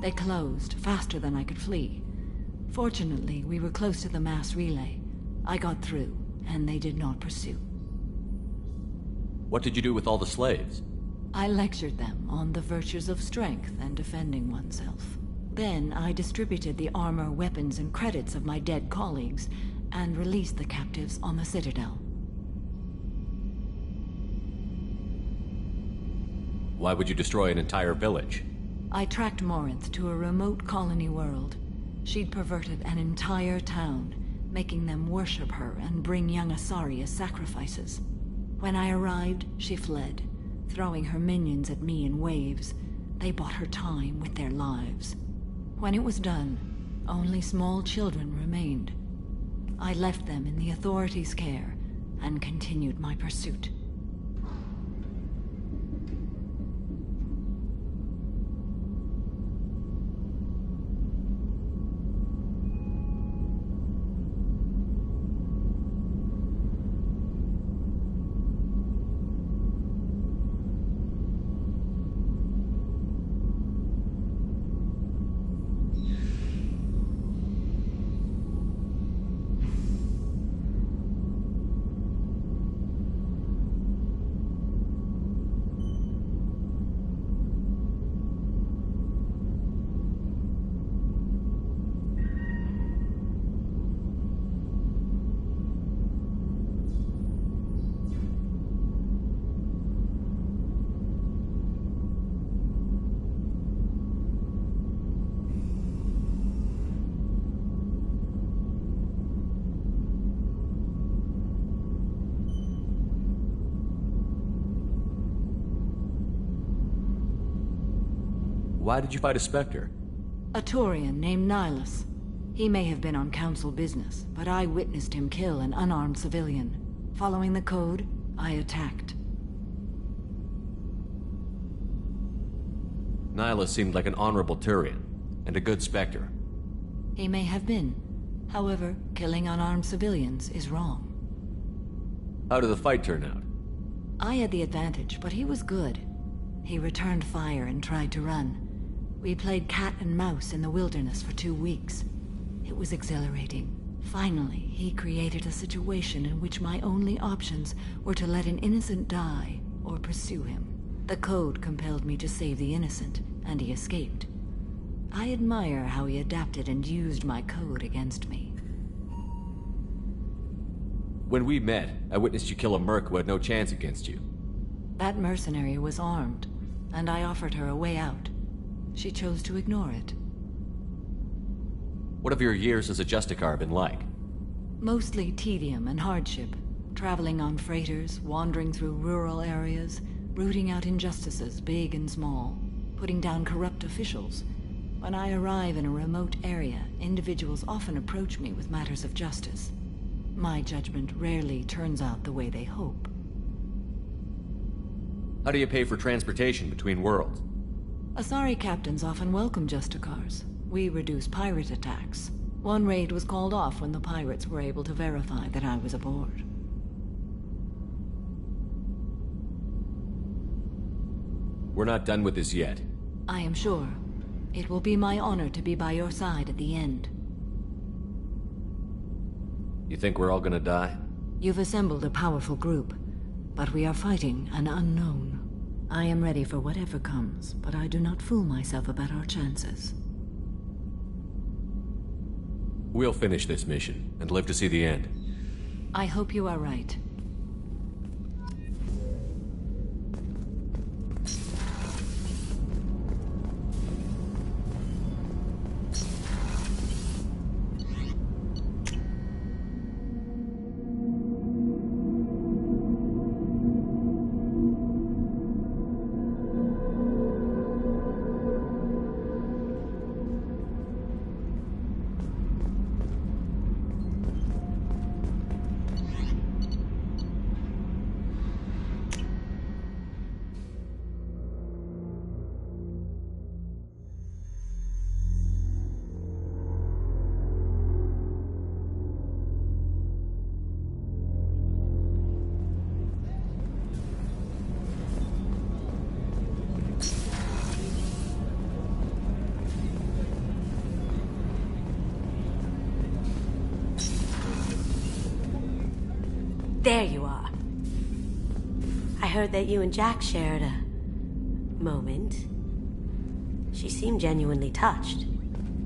Speaker 11: They closed faster than I could flee. Fortunately, we were close to the mass relay. I got through, and they did not pursue.
Speaker 2: What did you do with all the slaves?
Speaker 11: I lectured them on the virtues of strength and defending oneself. Then I distributed the armor, weapons, and credits of my dead colleagues, and released the captives on the Citadel.
Speaker 2: Why would you destroy an entire village?
Speaker 11: I tracked Morinth to a remote colony world. She'd perverted an entire town, making them worship her and bring young Asari as sacrifices. When I arrived, she fled, throwing her minions at me in waves. They bought her time with their lives. When it was done, only small children remained. I left them in the authorities' care and continued my pursuit.
Speaker 2: Why did you fight a Spectre?
Speaker 11: A Turian named Nihilus. He may have been on council business, but I witnessed him kill an unarmed civilian. Following the code, I attacked.
Speaker 2: Nihilus seemed like an honorable Turian, and a good Spectre.
Speaker 11: He may have been. However, killing unarmed civilians is wrong.
Speaker 2: How did the fight turn out?
Speaker 11: I had the advantage, but he was good. He returned fire and tried to run. We played cat and mouse in the wilderness for 2 weeks. It was exhilarating. Finally, he created a situation in which my only options were to let an innocent die or pursue him. The code compelled me to save the innocent, and he escaped. I admire how he adapted and used my code against me.
Speaker 2: When we met, I witnessed you kill a merc who had no chance against you.
Speaker 11: That mercenary was armed, and I offered her a way out. She chose to ignore it.
Speaker 2: What have your years as a Justicar been like?
Speaker 11: Mostly tedium and hardship. Traveling on freighters, wandering through rural areas, rooting out injustices, big and small, putting down corrupt officials. When I arrive in a remote area, individuals often approach me with matters of justice. My judgment rarely turns out the way they hope.
Speaker 2: How do you pay for transportation between worlds?
Speaker 11: Asari captains often welcome Justicars. We reduce pirate attacks. One raid was called off when the pirates were able to verify that I was aboard.
Speaker 2: We're not done with this yet.
Speaker 11: I am sure. It will be my honor to be by your side at the end.
Speaker 2: You think we're all gonna die?
Speaker 11: You've assembled a powerful group, but we are fighting an unknown. I am ready for whatever comes, but I do not fool myself about our chances.
Speaker 2: We'll finish this mission, and live to see the end.
Speaker 11: I hope you are right.
Speaker 21: There you are. I heard that you and Jack shared a moment. She seemed genuinely touched.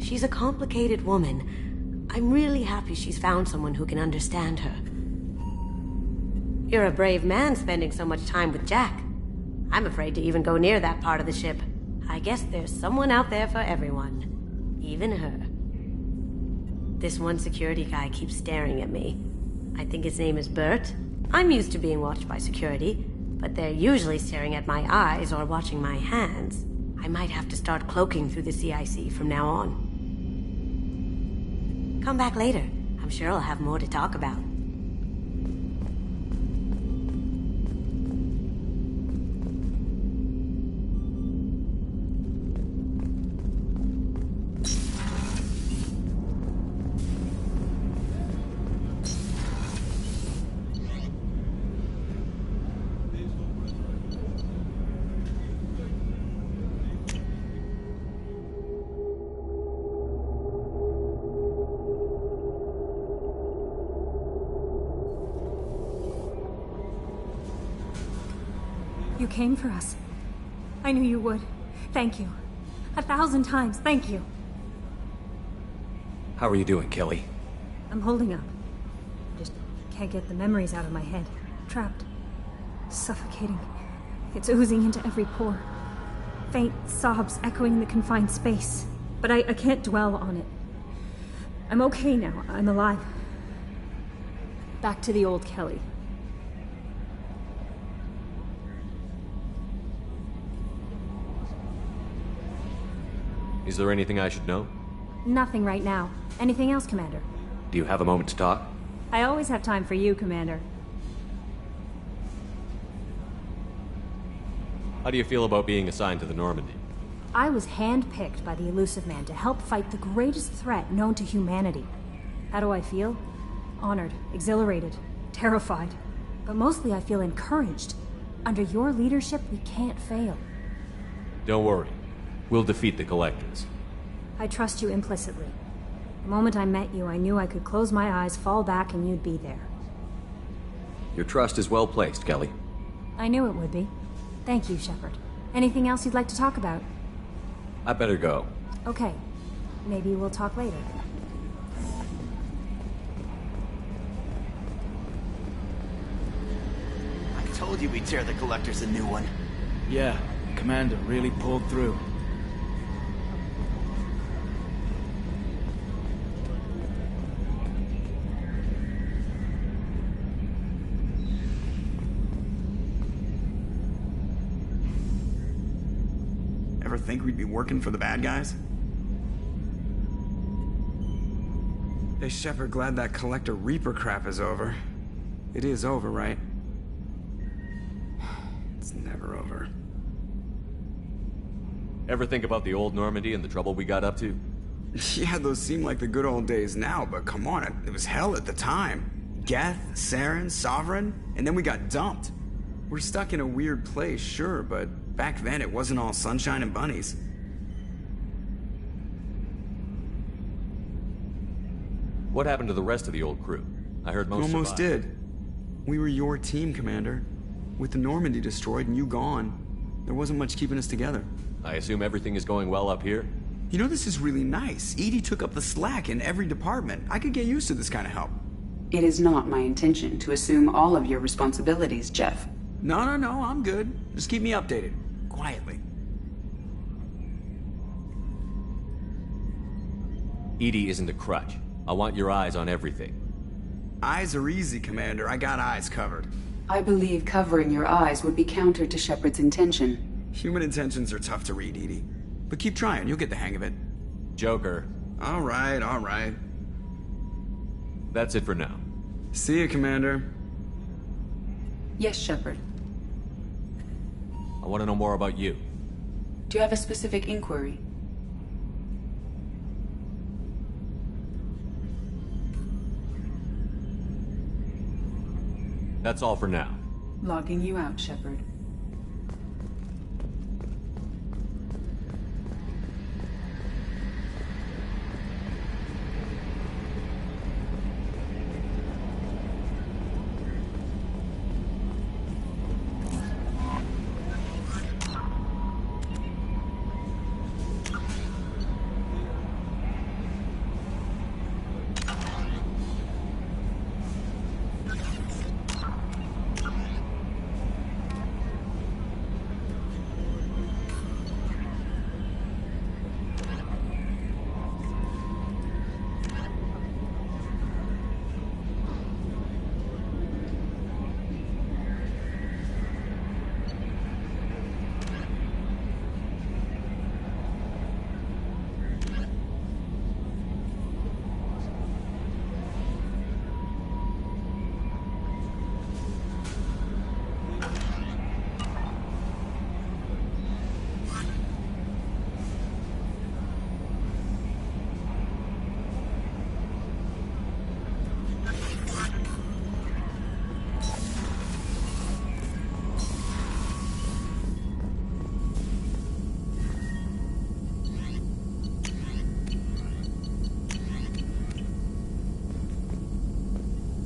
Speaker 21: She's a complicated woman. I'm really happy she's found someone who can understand her. You're a brave man spending so much time with Jack. I'm afraid to even go near that part of the ship. I guess there's someone out there for everyone. Even her. This one security guy keeps staring at me. I think his name is Bert. I'm used to being watched by security, but they're usually staring at my eyes or watching my hands. I might have to start cloaking through the CIC from now on. Come back later. I'm sure I'll have more to talk about.
Speaker 4: You came for us. I knew you would. Thank you. 1,000 times, thank you.
Speaker 2: How are you doing, Kelly?
Speaker 4: I'm holding up. Just can't get the memories out of my head. Trapped. Suffocating. It's oozing into every pore. Faint sobs echoing the confined space. But I can't dwell on it. I'm okay now. I'm alive. Back to the old Kelly.
Speaker 2: Is there anything I should know?
Speaker 4: Nothing right now. Anything else, Commander?
Speaker 2: Do you have a moment to talk?
Speaker 4: I always have time for you, Commander.
Speaker 2: How do you feel about being assigned to the Normandy?
Speaker 4: I was handpicked by the Elusive Man to help fight the greatest threat known to humanity. How do I feel? Honored, exhilarated, terrified. But mostly I feel encouraged. Under your leadership, we can't fail.
Speaker 2: Don't worry. We'll defeat the Collectors.
Speaker 4: I trust you implicitly. The moment I met you, I knew I could close my eyes, fall back, and you'd be there.
Speaker 2: Your trust is well placed, Kelly.
Speaker 4: I knew it would be. Thank you, Shepard. Anything else you'd like to talk about?
Speaker 2: I better go.
Speaker 4: Okay. Maybe we'll talk later.
Speaker 7: I told you we'd tear the Collectors a new one.
Speaker 13: Yeah, Commander really pulled through.
Speaker 7: Ever think we'd be working for the bad guys?
Speaker 23: Hey, Shepard, glad that Collector Reaper crap is over. It is over, right? It's never over.
Speaker 2: Ever think about the old Normandy and the trouble we got up to?
Speaker 23: Yeah, those seem like the good old days now, but come on, it was hell at the time. Geth, Saren, Sovereign, and then we got dumped. We're stuck in a weird place, sure, but back then it wasn't all sunshine and bunnies.
Speaker 2: What happened to the rest of the old crew? I heard most
Speaker 23: Almost
Speaker 2: survived.
Speaker 23: did. We were your team, Commander. With the Normandy destroyed and you gone, there wasn't much keeping us together.
Speaker 2: I assume everything is going well up here?
Speaker 23: You know, this is really nice. EDI took up the slack in every department. I could get used to this kind of help.
Speaker 24: It is not my intention to assume all of your responsibilities, Jeff.
Speaker 23: No, I'm good. Just keep me updated. Quietly.
Speaker 2: EDI isn't a crutch. I want your eyes on everything.
Speaker 23: Eyes are easy, Commander. I got eyes covered.
Speaker 24: I believe covering your eyes would be counter to Shepard's intention.
Speaker 23: Human intentions are tough to read, EDI. But keep trying, you'll get the hang of it.
Speaker 2: Joker.
Speaker 23: All right.
Speaker 2: That's it for now.
Speaker 23: See you, Commander.
Speaker 24: Yes, Shepard.
Speaker 2: I want to know more about you.
Speaker 24: Do you have a specific inquiry?
Speaker 2: That's all for now.
Speaker 24: Logging you out, Shepard.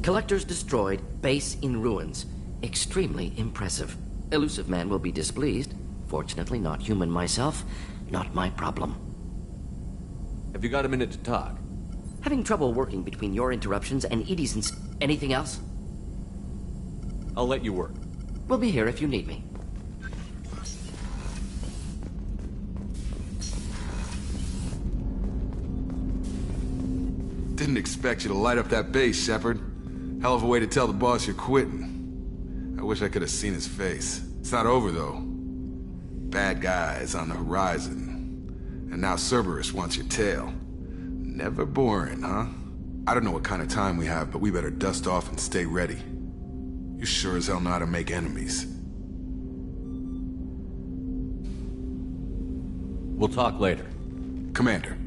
Speaker 1: Collectors destroyed, base in ruins. Extremely impressive. Elusive man will be displeased. Fortunately, not human myself. Not my problem.
Speaker 2: Have you got a minute to talk?
Speaker 1: Having trouble working between your interruptions and Edie's anything else?
Speaker 2: I'll let you work.
Speaker 1: We'll be here if you need me.
Speaker 5: Didn't expect you to light up that base, Shepard. Hell of a way to tell the boss you're quitting. I wish I could have seen his face. It's not over, though. Bad guys on the horizon. And now Cerberus wants your tail. Never boring, huh? I don't know what kind of time we have, but we better dust off and stay ready. You sure as hell know how to make enemies.
Speaker 2: We'll talk later.
Speaker 5: Commander.